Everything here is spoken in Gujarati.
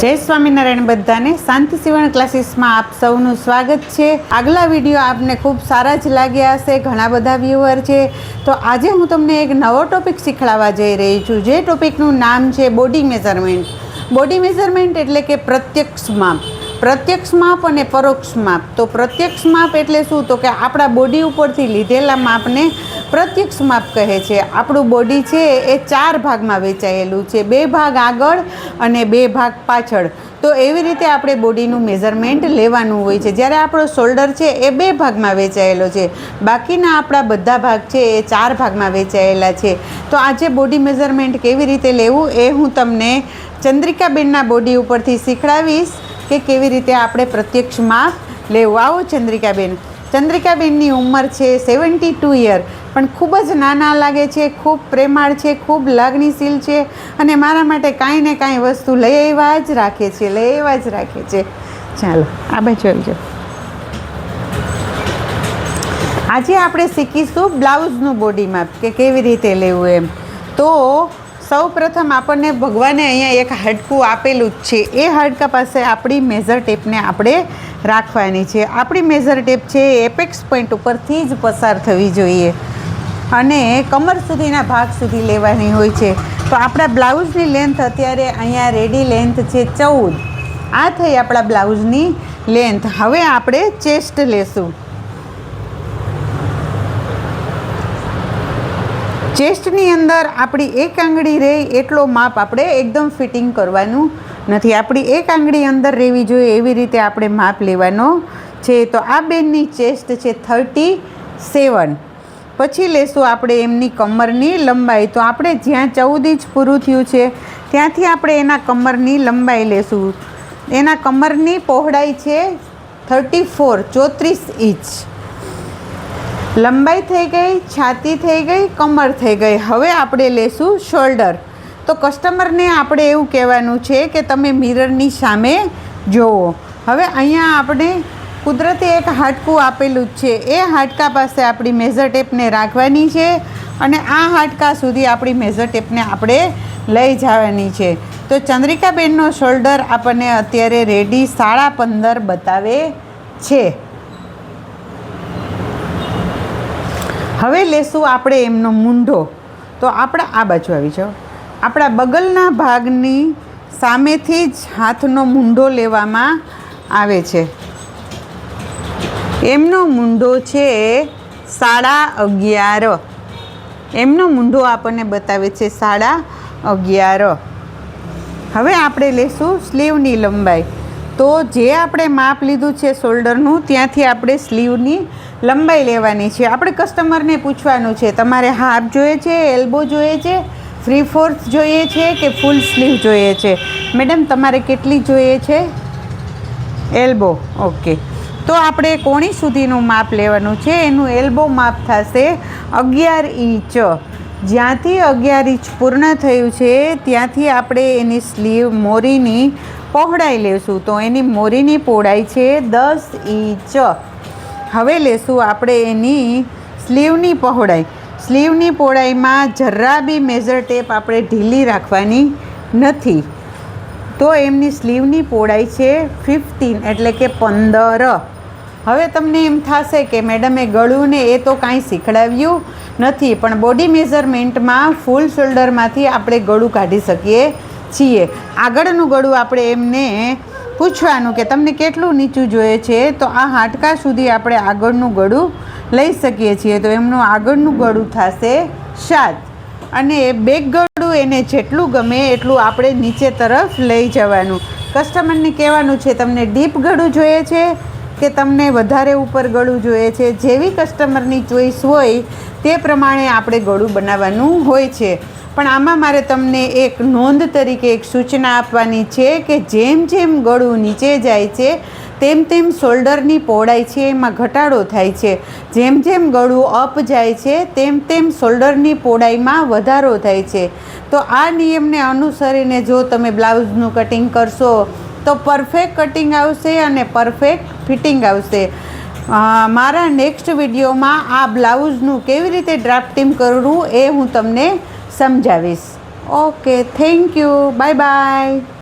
જય સ્વામિનારાયણ બધાને શાંતિ સીવણ ક્લાસીસમાં આપ સૌનું સ્વાગત છે। આગલા વિડીયો આપને ખૂબ સારા જ લાગ્યા હશે, ઘણા બધા વ્યુઅર છે। તો આજે હું તમને એક નવો ટોપિક શીખવાડવા જઈ રહી છું, જે ટોપિકનું નામ છે બોડી મેઝરમેન્ટ। બોડી મેઝરમેન્ટ એટલે કે પ્રત્યક્ષ માપ। પ્રત્યક્ષ માપ અને પરોક્ષ માપ। તો પ્રત્યક્ષ માપ એટલે શું? તો કે આપણા બોડી ઉપરથી લીધેલા માપને પ્રત્યક્ષ માપ કહે છે। આપણું બોડી છે એ 4 ભાગમાં વહેંચાયેલું છે, 2 ભાગ આગળ અને 2 ભાગ પાછળ। તો એવી રીતે આપણે બોડીનું મેઝરમેન્ટ લેવાનું હોય છે। જ્યારે આપણો શોલ્ડર છે એ 2 ભાગમાં વહેંચાયેલો છે, બાકીના આપણા બધા ભાગ છે એ 4 ભાગમાં વહેંચાયેલા છે। તો આજે બોડી મેઝરમેન્ટ કેવી રીતે લેવું એ હું તમને ચંદ્રિકાબેનના બોડી ઉપરથી શીખવાડીશ કે કેવી રીતે આપણે પ્રત્યક્ષ માપ લેવું। આવો ચંદ્રિકાબેન। ચંદ્રિકાબેનની ઉંમર છે 72 યર, પણ ખૂબ જ નાના લાગે છે, ખૂબ પ્રેમાળ છે, ખૂબ લાગણીશીલ છે અને મારા માટે કાંઈ ને કાંઈ વસ્તુ લઈ આવ્યા જ રાખે છે। ચાલો આ બાજુ આવજો। આજે આપણે શીખીશું બ્લાઉઝનું બોડી માપ કે કેવી રીતે લેવું એમ। તો સૌ પ્રથમ આપણને ભગવાને અહીંયા એક હાડકું આપેલું જ છે, એ હાડકા પાસે આપણી મેઝર ટેપને આપણે રાખવાની છે। આપણી મેઝર ટેપ છે એ એપેક્સ પોઈન્ટ ઉપરથી જ પસાર થવી જોઈએ અને કમર સુધીના ભાગ સુધી લેવાની હોય છે। તો આપણા બ્લાઉઝની લેન્થ અત્યારે અહીંયા રેડી લેન્થ છે 14। આ થઈ આપણા બ્લાઉઝની લેન્થ। હવે આપણે ચેસ્ટ લેશું। ચેસ્ટની અંદર આપણી એક આંગળી રહે એટલો માપ આપણે એકદમ ફિટિંગ કરવાનું નથી, આપણી એક આંગળી અંદર રહેવી જોઈએ એવી રીતે આપણે માપ લેવાનો છે। તો આ બેનની ચેસ્ટ છે 37। પછી લેશું આપણે એમની કમરની લંબાઈ। તો આપણે જ્યાં 14 ઇંચ પૂરું થયું છે ત્યાંથી આપણે એના કમરની લંબાઈ લેશું। એના કમરની પહોળાઈ છે 34 ઇંચ। લંબાઈ થઈ ગઈ, છાતી થઈ ગઈ, કમર થઈ ગઈ। હવે આપણે લેશું શોલ્ડર। તો કસ્ટમરને આપણે એવું કહેવાનું છે કે તમે મિરરની સામે જુઓ। હવે અહીંયા આપણે કુદરતી એક હાડકું આપેલું જ છે, એ હાડકા પાસે આપણી મેઝર ટેપને રાખવાની છે અને આ હાડકા સુધી આપણી મેઝર ટેપને આપણે લઈ જવાની છે। તો ચંદ્રિકાબેનનો શોલ્ડર આપણને અત્યારે રેડી 15.5 બતાવે છે। હવે લેશું આપણે એમનો મૂંઢો। તો આપણે આ બાજુ આવી જાઓ। આપણા બગલના ભાગની સામેથી જ હાથનો મૂંઢો લેવામાં આવે છે। એમનો મૂંઢો છે 11.5। એમનો મૂંઢો આપણને બતાવે છે 11.5। હવે આપણે લેશું સ્લીવની લંબાઈ। તો જે આપણે માપ લીધું છે શોલ્ડરનું ત્યાંથી આપણે સ્લીવની લંબાઈ લેવાની છે। આપણે કસ્ટમરને પૂછવાનું છે તમારે હાફ જોઈએ છે, એલ્બો જોઈએ છે, 3/4 જોઈએ છે કે ફૂલ સ્લીવ જોઈએ છે? મેડમ તમારે કેટલી જોઈએ છે? એલ્બો। ઓકે, તો આપણે કોણી સુધીનું માપ લેવાનું છે। એનું એલ્બો માપ થશે 11 ઇંચ। જ્યાંથી 11 ઇંચ પૂર્ણ થયું છે ત્યાંથી આપણે એની સ્લીવ મોરીની પહોળાઈ લેશું। તો એની મોરીની પહોળાઈ છે 10 ઇંચ। હવે લેશું આપણે એની સ્લીવની પહોળાઈ। સ્લીવની પહોળાઈમાં જરા બી મેઝર ટેપ આપણે ઢીલી રાખવાની નથી। તો એમની સ્લીવની પહોળાઈ છે 15 એટલે કે 15। હવે તમને એમ થશે કે મેડમે ગળું ને એ તો કાંઈ શીખડાવ્યું નથી, પણ બોડી મેઝરમેન્ટમાં ફૂલ શોલ્ડરમાંથી આપણે ગળું કાઢી શકીએ છીએ। આગળનું ગળું આપણે એમને પૂછવાનું કે તમને કેટલું નીચું જોઈએ છે? તો આ હાડકા સુધી આપણે આગળનું ગળું લઈ શકીએ છીએ। તો એમનું આગળનું ગળું થશે 7 અને બેક ગળું એને જેટલું ગમે એટલું આપણે નીચે તરફ લઈ જવાનું। કસ્ટમરને કહેવાનું છે તમને ડીપ ગળું જોઈએ છે કે તમને વધારે ઉપર ગળું જોઈએ છે? જેવી કસ્ટમરની ચોઈસ હોય તે પ્રમાણે આપણે ગળું બનાવવાનું હોય છે। પણ આમાં મારે તમને એક નોંધ તરીકે એક સૂચના આપવાની છે કે જેમ જેમ ગળું નીચે જાય છે તેમ તેમ શોલ્ડરની પહોળાઈ છે એમાં ઘટાડો થાય છે। જેમ જેમ ગળું અપ જાય છે તેમ તેમ શોલ્ડરની પહોળાઈમાં વધારો થાય છે। તો આ નિયમને અનુસરીને જો તમે બ્લાઉઝનું કટિંગ કરશો તો પરફેક્ટ કટિંગ આવશે અને પરફેક્ટ ફિટિંગ આવશે। મારા નેક્સ્ટ વિડીયોમાં આ બ્લાઉઝનું કેવી રીતે ડ્રાફ્ટિંગ કરવું એ હું તમને સમજાવીશ। Okay, thank you, bye bye.